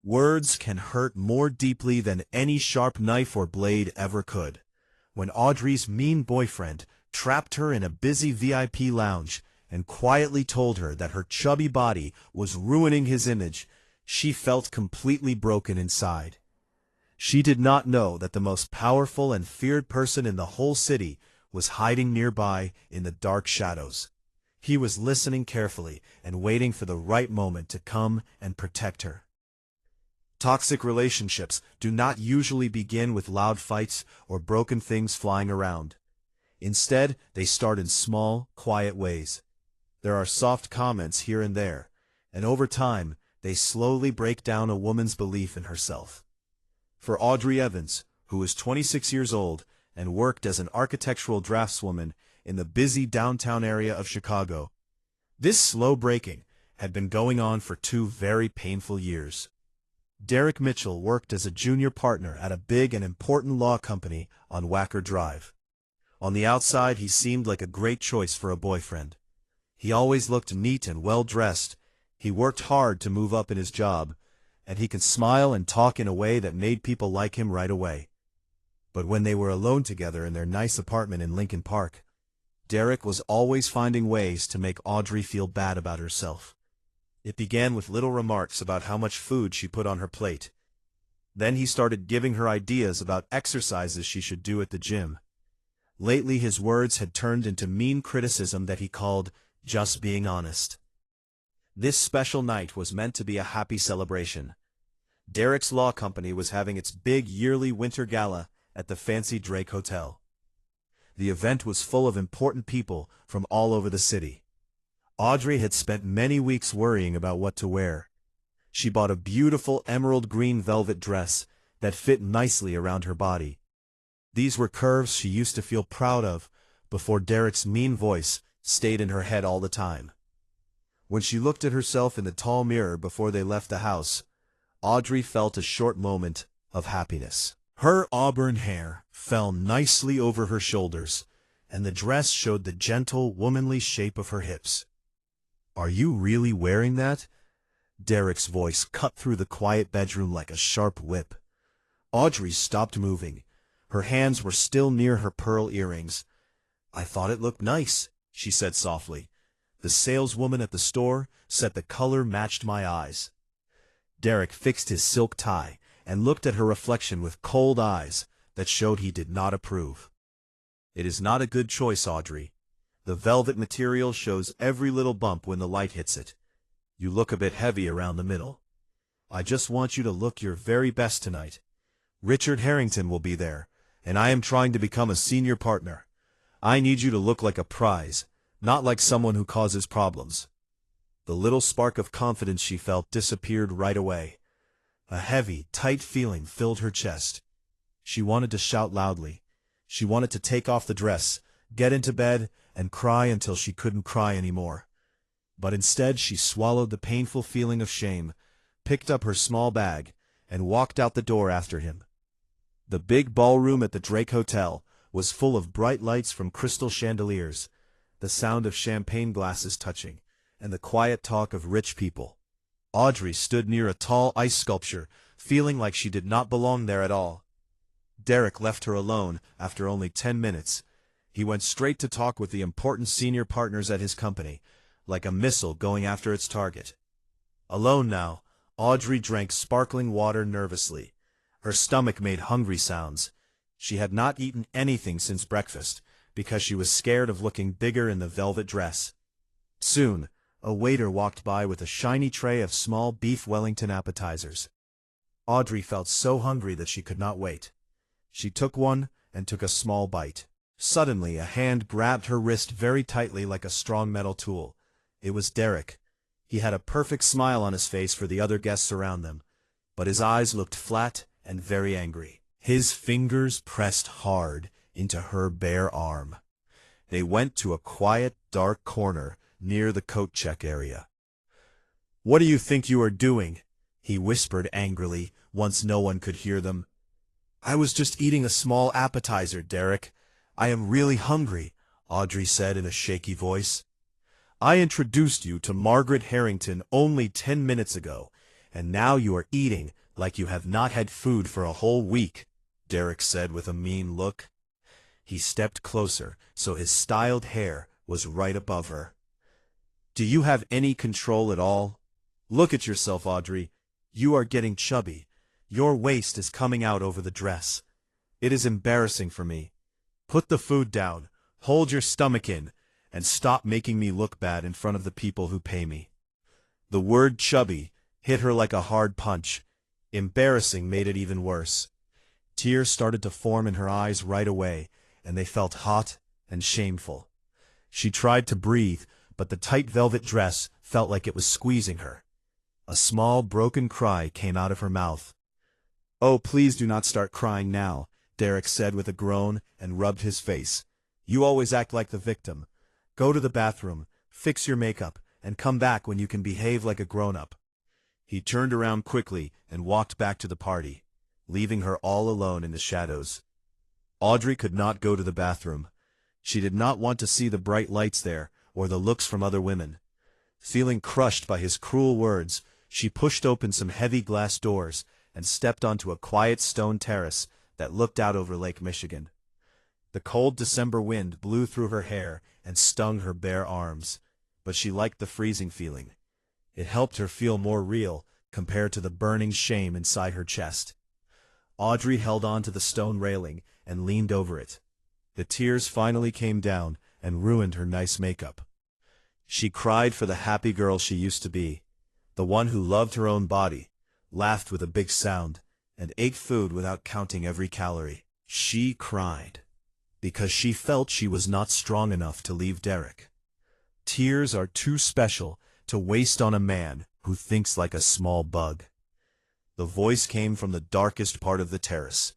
Words can hurt more deeply than any sharp knife or blade ever could. When Audrey's mean boyfriend trapped her in a busy VIP lounge and quietly told her that her chubby body was ruining his image, she felt completely broken inside. She did not know that the most powerful and feared person in the whole city was hiding nearby in the dark shadows. He was listening carefully and waiting for the right moment to come and protect her. Toxic relationships do not usually begin with loud fights or broken things flying around. Instead, they start in small, quiet ways. There are soft comments here and there, and over time, they slowly break down a woman's belief in herself. For Audrey Evans, who was 26 years old and worked as an architectural draftswoman in the busy downtown area of Chicago, this slow breaking had been going on for 2 very painful years. Derek Mitchell worked as a junior partner at a big and important law company on Wacker Drive. On the outside, he seemed like a great choice for a boyfriend. He always looked neat and well-dressed. He worked hard to move up in his job, and he could smile and talk in a way that made people like him right away. But when they were alone together in their nice apartment in Lincoln Park, Derek was always finding ways to make Audrey feel bad about herself. It began with little remarks about how much food she put on her plate. Then he started giving her ideas about exercises she should do at the gym. Lately, his words had turned into mean criticism that he called just being honest. This special night was meant to be a happy celebration. Derek's law company was having its big yearly winter gala at the fancy Drake Hotel. The event was full of important people from all over the city. Audrey had spent many weeks worrying about what to wear. She bought a beautiful emerald green velvet dress that fit nicely around her body. These were curves she used to feel proud of before Derek's mean voice stayed in her head all the time. When she looked at herself in the tall mirror before they left the house, Audrey felt a short moment of happiness. Her auburn hair fell nicely over her shoulders, and the dress showed the gentle, womanly shape of her hips. "Are you really wearing that?" Derek's voice cut through the quiet bedroom like a sharp whip. Audrey stopped moving. Her hands were still near her pearl earrings. "I thought it looked nice," she said softly. "The saleswoman at the store said the color matched my eyes." Derek fixed his silk tie and looked at her reflection with cold eyes that showed he did not approve. "It is not a good choice, Audrey. The velvet material shows every little bump when the light hits it. You look a bit heavy around the middle. I just want you to look your very best tonight. Richard Harrington will be there, and I am trying to become a senior partner. I need you to look like a prize, not like someone who causes problems." The little spark of confidence she felt disappeared right away. A heavy, tight feeling filled her chest. She wanted to shout loudly. She wanted to take off the dress, get into bed, and cry until she couldn't cry anymore. But instead she swallowed the painful feeling of shame, picked up her small bag, and walked out the door after him. The big ballroom at the Drake Hotel was full of bright lights from crystal chandeliers, the sound of champagne glasses touching, and the quiet talk of rich people. Audrey stood near a tall ice sculpture, feeling like she did not belong there at all. Derek left her alone after only 10 minutes. He went straight to talk with the important senior partners at his company, like a missile going after its target. Alone now, Audrey drank sparkling water nervously. Her stomach made hungry sounds. She had not eaten anything since breakfast, because she was scared of looking bigger in the velvet dress. Soon, a waiter walked by with a shiny tray of small beef Wellington appetizers. Audrey felt so hungry that she could not wait. She took one and took a small bite. Suddenly, a hand grabbed her wrist very tightly like a strong metal tool. It was Derek. He had a perfect smile on his face for the other guests around them, but his eyes looked flat and very angry. His fingers pressed hard into her bare arm. They went to a quiet, dark corner near the coat check area. "What do you think you are doing?" he whispered angrily, once no one could hear them. "I was just eating a small appetizer, Derek. I am really hungry," Audrey said in a shaky voice. "I introduced you to Margaret Harrington only 10 minutes ago, and now you are eating like you have not had food for a whole week," Derek said with a mean look. He stepped closer, so his styled hair was right above her. "Do you have any control at all? Look at yourself, Audrey. You are getting chubby. Your waist is coming out over the dress. It is embarrassing for me. Put the food down, hold your stomach in, and stop making me look bad in front of the people who pay me." The word chubby hit her like a hard punch. Embarrassing made it even worse. Tears started to form in her eyes right away, and they felt hot and shameful. She tried to breathe, but the tight velvet dress felt like it was squeezing her. A small, broken cry came out of her mouth. "Oh, please do not start crying now," Derek said with a groan and rubbed his face. "You always act like the victim. Go to the bathroom, fix your makeup, and come back when you can behave like a grown-up." He turned around quickly and walked back to the party, leaving her all alone in the shadows. Audrey could not go to the bathroom. She did not want to see the bright lights there or the looks from other women. Feeling crushed by his cruel words, she pushed open some heavy glass doors and stepped onto a quiet stone terrace that looked out over Lake Michigan. The cold December wind blew through her hair and stung her bare arms, but she liked the freezing feeling. It helped her feel more real compared to the burning shame inside her chest. Audrey held on to the stone railing and leaned over it. The tears finally came down and ruined her nice makeup. She cried for the happy girl she used to be, the one who loved her own body, laughed with a big sound, and ate food without counting every calorie. She cried because she felt she was not strong enough to leave Derek. Tears are too special to waste on a man who thinks like a small bug. The voice came from the darkest part of the terrace.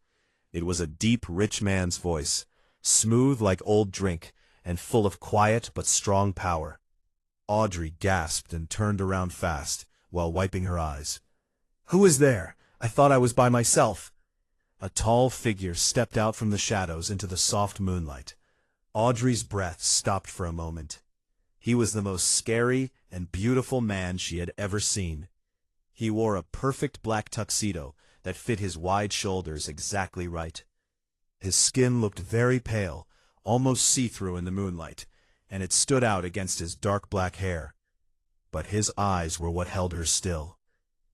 It was a deep, rich man's voice, smooth like old drink, and full of quiet but strong power. Audrey gasped and turned around fast, while wiping her eyes. "Who is there? I thought I was by myself." A tall figure stepped out from the shadows into the soft moonlight. Audrey's breath stopped for a moment. He was the most scary and beautiful man she had ever seen. He wore a perfect black tuxedo that fit his wide shoulders exactly right. His skin looked very pale, almost see-through in the moonlight, and it stood out against his dark black hair. But his eyes were what held her still.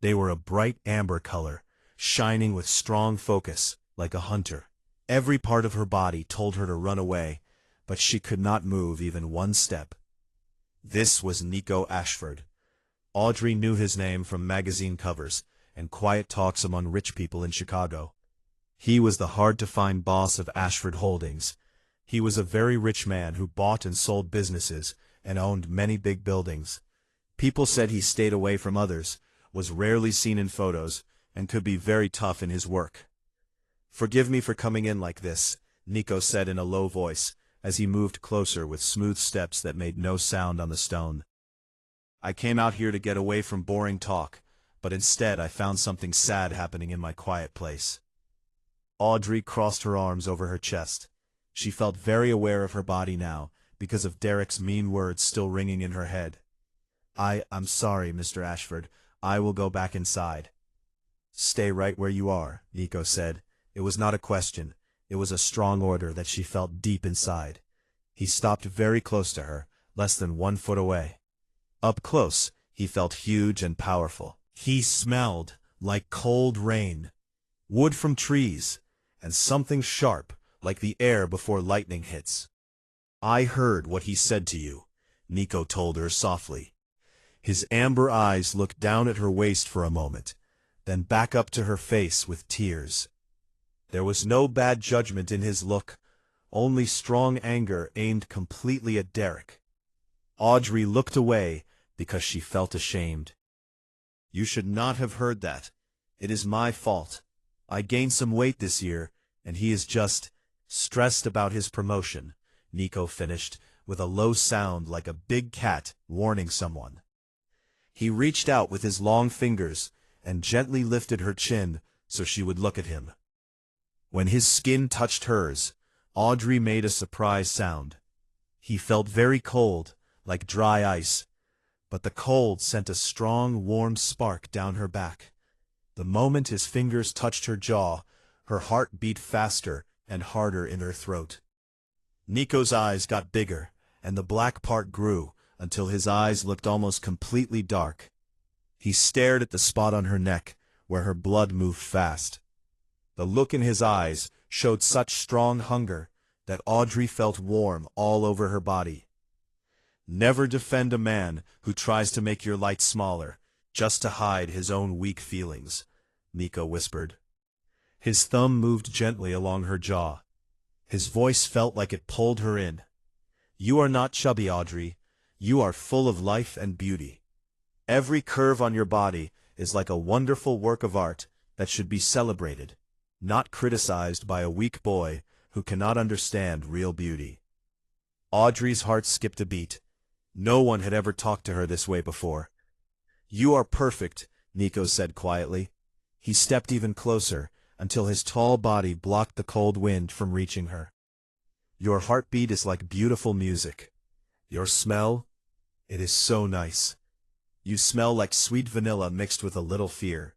They were a bright amber color, shining with strong focus, like a hunter. Every part of her body told her to run away, but she could not move even one step. This was Nico Ashford. Audrey knew his name from magazine covers and quiet talks among rich people in Chicago. He was the hard-to-find boss of Ashford Holdings. He was a very rich man who bought and sold businesses and owned many big buildings. People said he stayed away from others, was rarely seen in photos, and could be very tough in his work. "Forgive me for coming in like this," Nico said in a low voice, as he moved closer with smooth steps that made no sound on the stone. "I came out here to get away from boring talk, but instead I found something sad happening in my quiet place." Audrey crossed her arms over her chest. She felt very aware of her body now, because of Derek's mean words still ringing in her head. I'm sorry, Mr. Ashford. I will go back inside." "Stay right where you are," Nico said. It was not a question. It was a strong order that she felt deep inside. He stopped very close to her, less than 1 foot away. Up close, he felt huge and powerful. He smelled like cold rain, wood from trees, and something sharp, like the air before lightning hits. "I heard what he said to you," Nico told her softly. His amber eyes looked down at her waist for a moment, then back up to her face with tears. There was no bad judgment in his look, only strong anger aimed completely at Derek. Audrey looked away because she felt ashamed. "You should not have heard that. It is my fault. I gained some weight this year, and he is just stressed about his promotion," Nico finished, with a low sound like a big cat warning someone. He reached out with his long fingers and gently lifted her chin so she would look at him. When his skin touched hers, Audrey made a surprised sound. He felt very cold, like dry ice, but the cold sent a strong, warm spark down her back. The moment his fingers touched her jaw, her heart beat faster and harder in her throat. Nico's eyes got bigger, and the black part grew until his eyes looked almost completely dark. He stared at the spot on her neck, where her blood moved fast. The look in his eyes showed such strong hunger that Audrey felt warm all over her body. Never defend a man who tries to make your light smaller, just to hide his own weak feelings, Nico whispered. His thumb moved gently along her jaw. His voice felt like it pulled her in. You are not chubby, Audrey. You are full of life and beauty. Every curve on your body is like a wonderful work of art that should be celebrated, not criticized by a weak boy who cannot understand real beauty. Audrey's heart skipped a beat. No one had ever talked to her this way before. You are perfect, Nico said quietly. He stepped even closer, until his tall body blocked the cold wind from reaching her. Your heartbeat is like beautiful music. Your smell? It is so nice. You smell like sweet vanilla mixed with a little fear.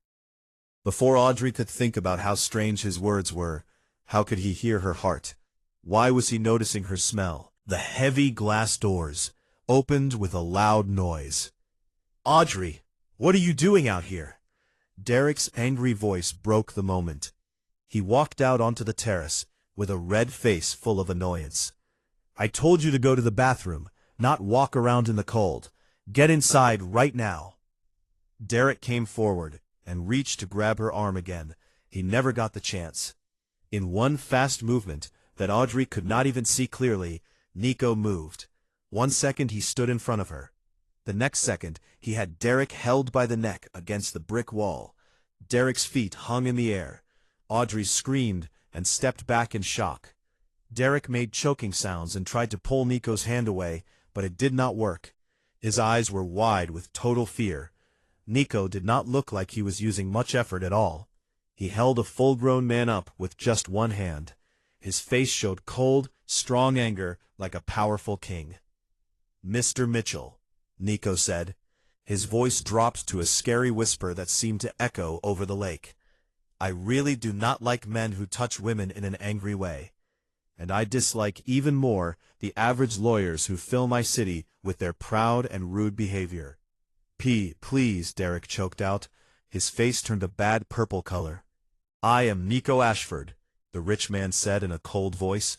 Before Audrey could think about how strange his words were, how could he hear her heart? Why was he noticing her smell? The heavy glass doors opened with a loud noise. Audrey, what are you doing out here? Derek's angry voice broke the moment. He walked out onto the terrace with a red face full of annoyance. I told you to go to the bathroom, not walk around in the cold. Get inside right now. Derek came forward and reached to grab her arm again. He never got the chance. In one fast movement that Audrey could not even see clearly, Nico moved. 1 second he stood in front of her. The next second he had Derek held by the neck against the brick wall. Derek's feet hung in the air. Audrey screamed and stepped back in shock. Derek made choking sounds and tried to pull Nico's hand away, but it did not work. His eyes were wide with total fear. Nico did not look like he was using much effort at all. He held a full-grown man up with just one hand. His face showed cold, strong anger like a powerful king. Mr. Mitchell, Nico said. His voice dropped to a scary whisper that seemed to echo over the lake. I really do not like men who touch women in an angry way. And I dislike even more the average lawyers who fill my city with their proud and rude behavior. Please, Derek choked out. His face turned a bad purple color. I am Nico Ashford, the rich man said in a cold voice,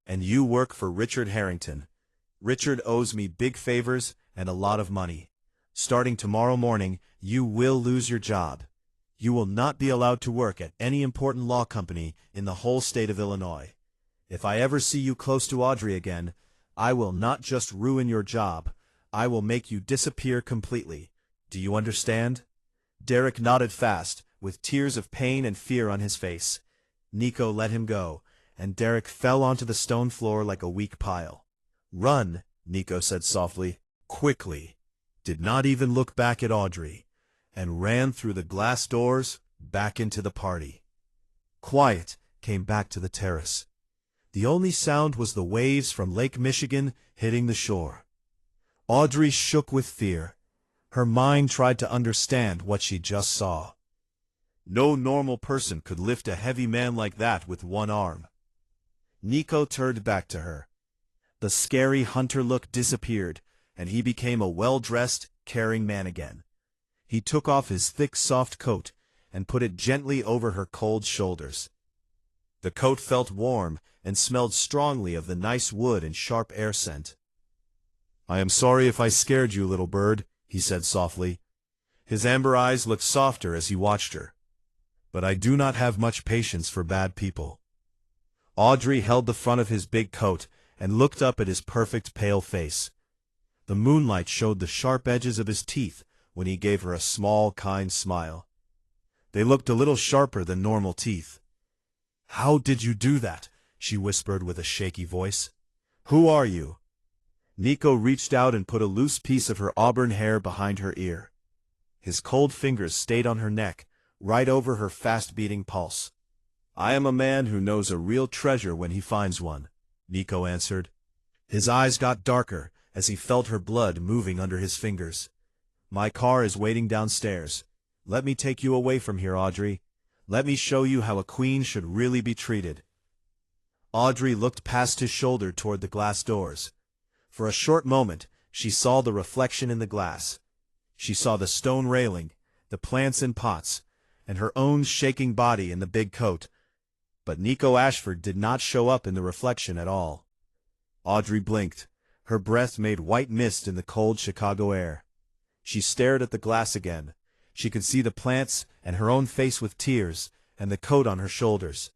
and you work for Richard Harrington. Richard owes me big favors and a lot of money. Starting tomorrow morning, you will lose your job. You will not be allowed to work at any important law company in the whole state of Illinois. If I ever see you close to Audrey again, I will not just ruin your job, I will make you disappear completely. Do you understand? Derek nodded fast, with tears of pain and fear on his face. Nico let him go, and Derek fell onto the stone floor like a weak pile. Run, Nico said softly, quickly, did not even look back at Audrey, and ran through the glass doors back into the party. Quiet came back to the terrace. The only sound was the waves from Lake Michigan hitting the shore. Audrey shook with fear. Her mind tried to understand what she just saw. No normal person could lift a heavy man like that with one arm. Nico turned back to her. The scary hunter look disappeared, and he became a well-dressed, caring man again. He took off his thick, soft coat and put it gently over her cold shoulders. The coat felt warm and smelled strongly of the nice wood and sharp air scent. I am sorry if I scared you, little bird, he said softly. His amber eyes looked softer as he watched her. But I do not have much patience for bad people. Audrey held the front of his big coat and looked up at his perfect pale face. The moonlight showed the sharp edges of his teeth when he gave her a small, kind smile. They looked a little sharper than normal teeth. How did you do that? She whispered with a shaky voice. Who are you? Nico reached out and put a loose piece of her auburn hair behind her ear. His cold fingers stayed on her neck, right over her fast-beating pulse. I am a man who knows a real treasure when he finds one, Nico answered. His eyes got darker as he felt her blood moving under his fingers. My car is waiting downstairs. Let me take you away from here, Audrey. Let me show you how a queen should really be treated." Audrey looked past his shoulder toward the glass doors. For a short moment, she saw the reflection in the glass. She saw the stone railing, the plants in pots, and her own shaking body in the big coat. But Nico Ashford did not show up in the reflection at all. Audrey blinked. Her breath made white mist in the cold Chicago air. She stared at the glass again. She could see the plants and her own face with tears, and the coat on her shoulders.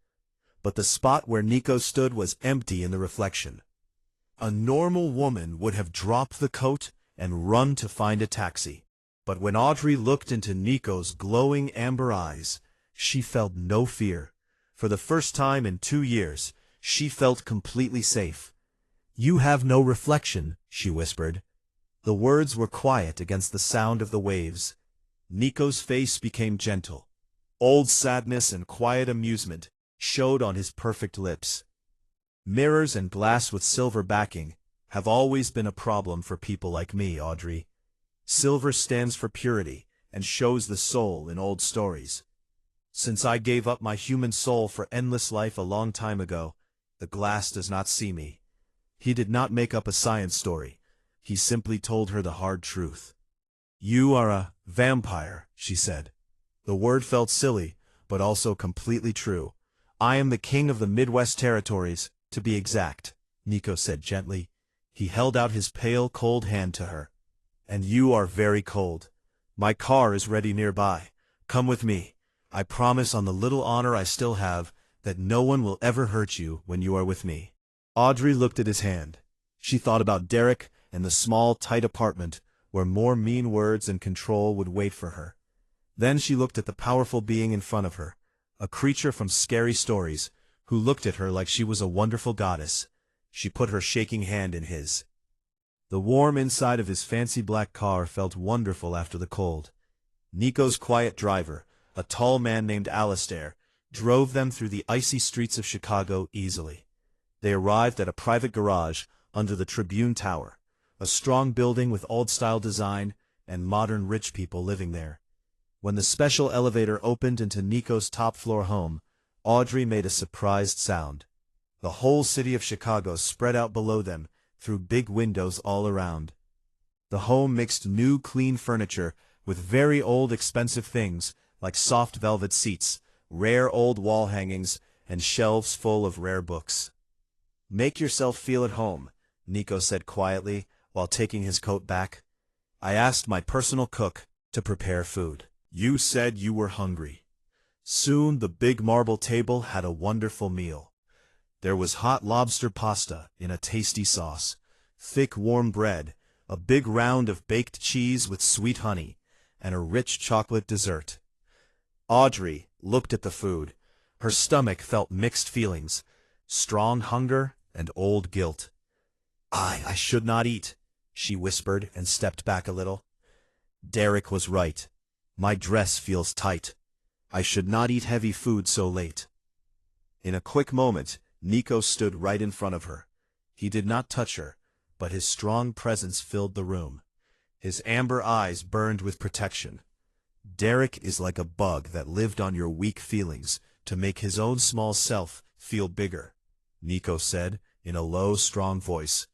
But the spot where Nico stood was empty in the reflection. A normal woman would have dropped the coat and run to find a taxi. But when Audrey looked into Nico's glowing amber eyes, she felt no fear. For the first time in 2 years, she felt completely safe. "You have no reflection," she whispered. The words were quiet against the sound of the waves. Nico's face became gentle. Old sadness and quiet amusement showed on his perfect lips. "Mirrors and glass with silver backing have always been a problem for people like me, Audrey. Silver stands for purity and shows the soul in old stories. Since I gave up my human soul for endless life a long time ago, the glass does not see me." He did not make up a science story. He simply told her the hard truth. "You are a vampire," she said. The word felt silly, but also completely true. "I am the king of the Midwest territories, to be exact," Nico said gently. He held out his pale, cold hand to her. "And you are very cold. My car is ready nearby. Come with me. I promise on the little honor I still have that no one will ever hurt you when you are with me." Audrey looked at his hand. She thought about Derek and the small, tight apartment where more mean words and control would wait for her. Then she looked at the powerful being in front of her, a creature from scary stories, who looked at her like she was a wonderful goddess. She put her shaking hand in his. The warm inside of his fancy black car felt wonderful after the cold. Nico's quiet driver, a tall man named Alistair, drove them through the icy streets of Chicago easily. They arrived at a private garage under the Tribune Tower, a strong building with old-style design and modern rich people living there. When the special elevator opened into Nico's top-floor home, Audrey made a surprised sound. The whole city of Chicago spread out below them, through big windows all around. The home mixed new, clean furniture with very old, expensive things like soft velvet seats, rare old wall hangings, and shelves full of rare books. "Make yourself feel at home," Nico said quietly while taking his coat back. "I asked my personal cook to prepare food. You said you were hungry." Soon the big marble table had a wonderful meal. There was hot lobster pasta in a tasty sauce, thick warm bread, a big round of baked cheese with sweet honey, and a rich chocolate dessert. Audrey looked at the food. Her stomach felt mixed feelings, strong hunger and old guilt. I should not eat," she whispered and stepped back a little. Derek was right. "My dress feels tight. I should not eat heavy food so late." In a quick moment, Nico stood right in front of her. He did not touch her, but his strong presence filled the room. His amber eyes burned with protection. "Derek is like a bug that lived on your weak feelings to make his own small self feel bigger," Nico said in a low, strong voice.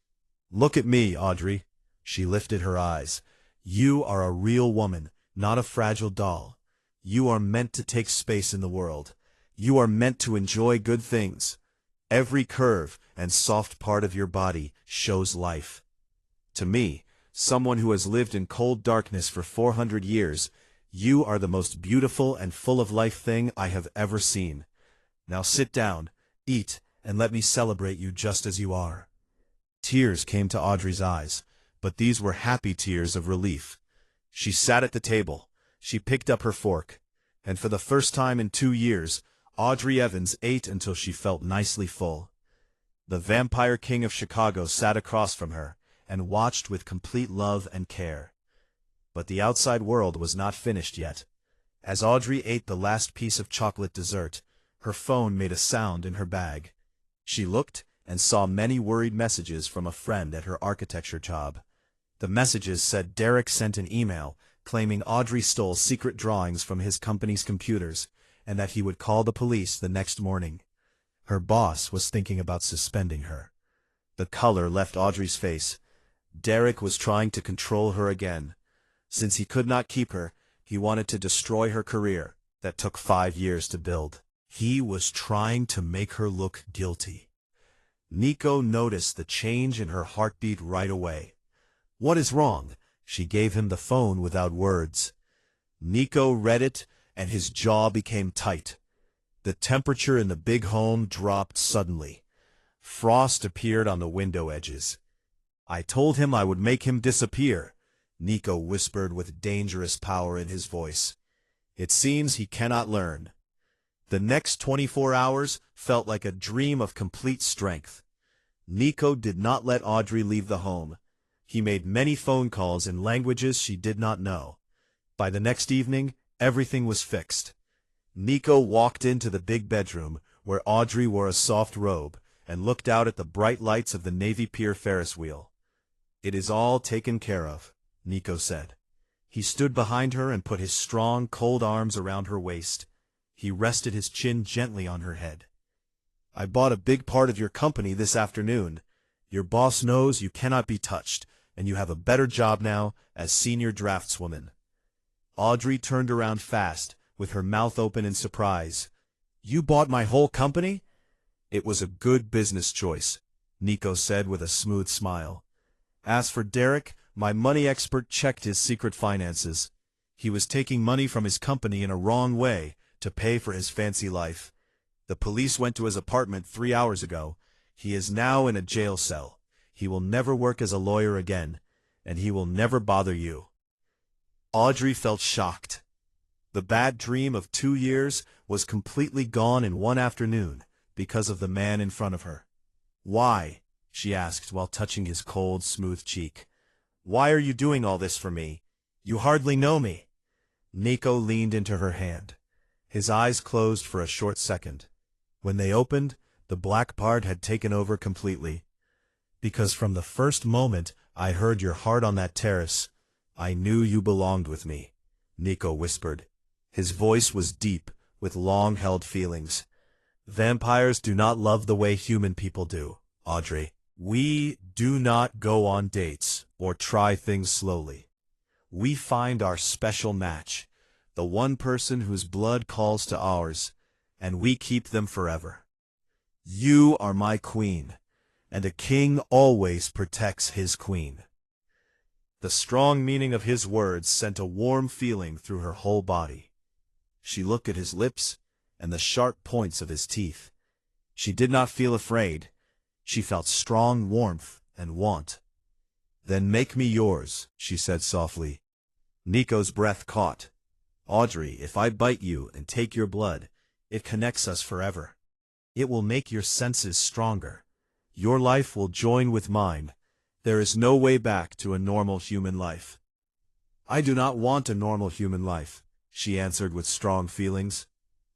"Look at me, Audrey." She lifted her eyes. "You are a real woman, not a fragile doll. You are meant to take space in the world. You are meant to enjoy good things. Every curve and soft part of your body shows life. To me, someone who has lived in cold darkness for 400 years, you are the most beautiful and full of life thing I have ever seen. Now sit down, eat, and let me celebrate you just as you are." Tears came to Audrey's eyes, but these were happy tears of relief. She sat at the table. She picked up her fork, and for the first time in 2 years, Audrey Evans ate until she felt nicely full. The vampire king of Chicago sat across from her and watched with complete love and care. But the outside world was not finished yet. As Audrey ate the last piece of chocolate dessert, her phone made a sound in her bag. She looked and saw many worried messages from a friend at her architecture job. The messages said Derek sent an email claiming Audrey stole secret drawings from his company's computers and that he would call the police the next morning. Her boss was thinking about suspending her. The color left Audrey's face. Derek was trying to control her again. Since he could not keep her, he wanted to destroy her career that took 5 years to build. He was trying to make her look guilty. Nico noticed the change in her heartbeat right away. "What is wrong?" She gave him the phone without words. Nico read it, and his jaw became tight. The temperature in the big home dropped suddenly. Frost appeared on the window edges. "I told him I would make him disappear," Nico whispered with dangerous power in his voice. "It seems he cannot learn." The next 24 hours felt like a dream of complete strength. Nico did not let Audrey leave the home. He made many phone calls in languages she did not know. By the next evening, everything was fixed. Nico walked into the big bedroom, where Audrey wore a soft robe, and looked out at the bright lights of the Navy Pier Ferris wheel. "It is all taken care of," Nico said. He stood behind her and put his strong, cold arms around her waist. He rested his chin gently on her head. "I bought a big part of your company this afternoon. Your boss knows you cannot be touched, and you have a better job now as senior draftswoman." Audrey turned around fast, with her mouth open in surprise. "You bought my whole company?" "It was a good business choice," Nico said with a smooth smile. "As for Derek, my money expert checked his secret finances. He was taking money from his company in a wrong way to pay for his fancy life. The police went to his apartment 3 hours ago. He is now in a jail cell. He will never work as a lawyer again, and he will never bother you." Audrey felt shocked. The bad dream of 2 years was completely gone in one afternoon because of the man in front of her. "Why?" she asked while touching his cold, smooth cheek. "Why are you doing all this for me? You hardly know me." Nico leaned into her hand. His eyes closed for a short second. When they opened, the black part had taken over completely. "Because from the first moment I heard your heart on that terrace, I knew you belonged with me," Nico whispered. His voice was deep, with long-held feelings. "Vampires do not love the way human people do, Audrey. We do not go on dates or try things slowly. We find our special match, the one person whose blood calls to ours, and we keep them forever. You are my queen, and a king always protects his queen." The strong meaning of his words sent a warm feeling through her whole body. She looked at his lips and the sharp points of his teeth. She did not feel afraid. She felt strong warmth and want. "Then make me yours," she said softly. Nico's breath caught. "Audrey, if I bite you and take your blood, it connects us forever. It will make your senses stronger. Your life will join with mine. There is no way back to a normal human life." "I do not want a normal human life," she answered with strong feelings.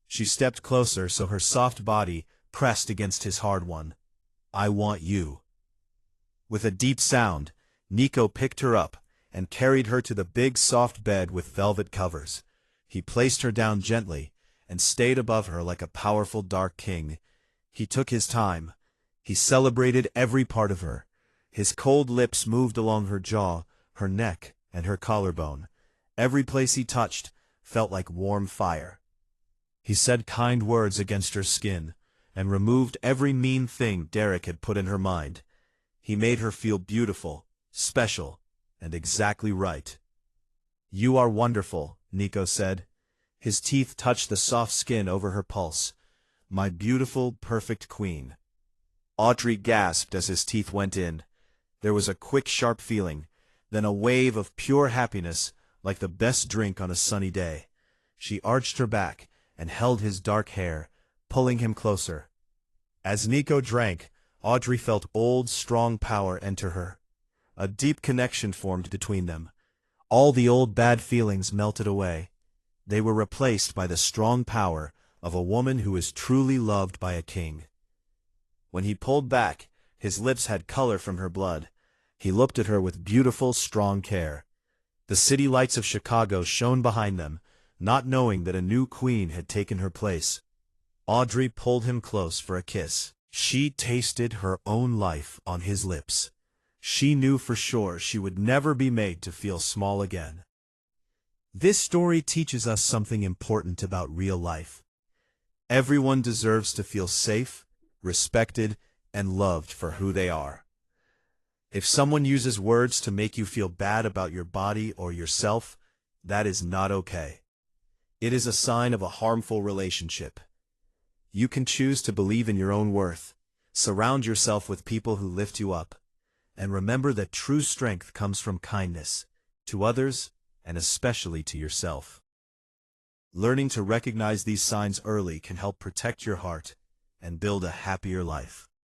She stepped closer so her soft body pressed against his hard one. "I want you." With a deep sound, Nico picked her up and carried her to the big soft bed with velvet covers. He placed her down gently and stayed above her like a powerful dark king. He took his time. He celebrated every part of her. His cold lips moved along her jaw, her neck, and her collarbone. Every place he touched felt like warm fire. He said kind words against her skin, and removed every mean thing Derek had put in her mind. He made her feel beautiful, special, and exactly right. "You are wonderful," Nico said. His teeth touched the soft skin over her pulse. "My beautiful, perfect queen." Audrey gasped as his teeth went in. There was a quick, sharp feeling, then a wave of pure happiness, like the best drink on a sunny day. She arched her back and held his dark hair, pulling him closer. As Nico drank, Audrey felt old, strong power enter her. A deep connection formed between them. All the old bad feelings melted away. They were replaced by the strong power of a woman who is truly loved by a king. When he pulled back, his lips had color from her blood. He looked at her with beautiful, strong care. The city lights of Chicago shone behind them, not knowing that a new queen had taken her place. Audrey pulled him close for a kiss. She tasted her own life on his lips. She knew for sure she would never be made to feel small again. This story teaches us something important about real life. Everyone deserves to feel safe, respected, and loved for who they are. If someone uses words to make you feel bad about your body or yourself, that is not okay. It is a sign of a harmful relationship. You can choose to believe in your own worth, surround yourself with people who lift you up, and remember that true strength comes from kindness, to others, and especially to yourself. Learning to recognize these signs early can help protect your heart and build a happier life.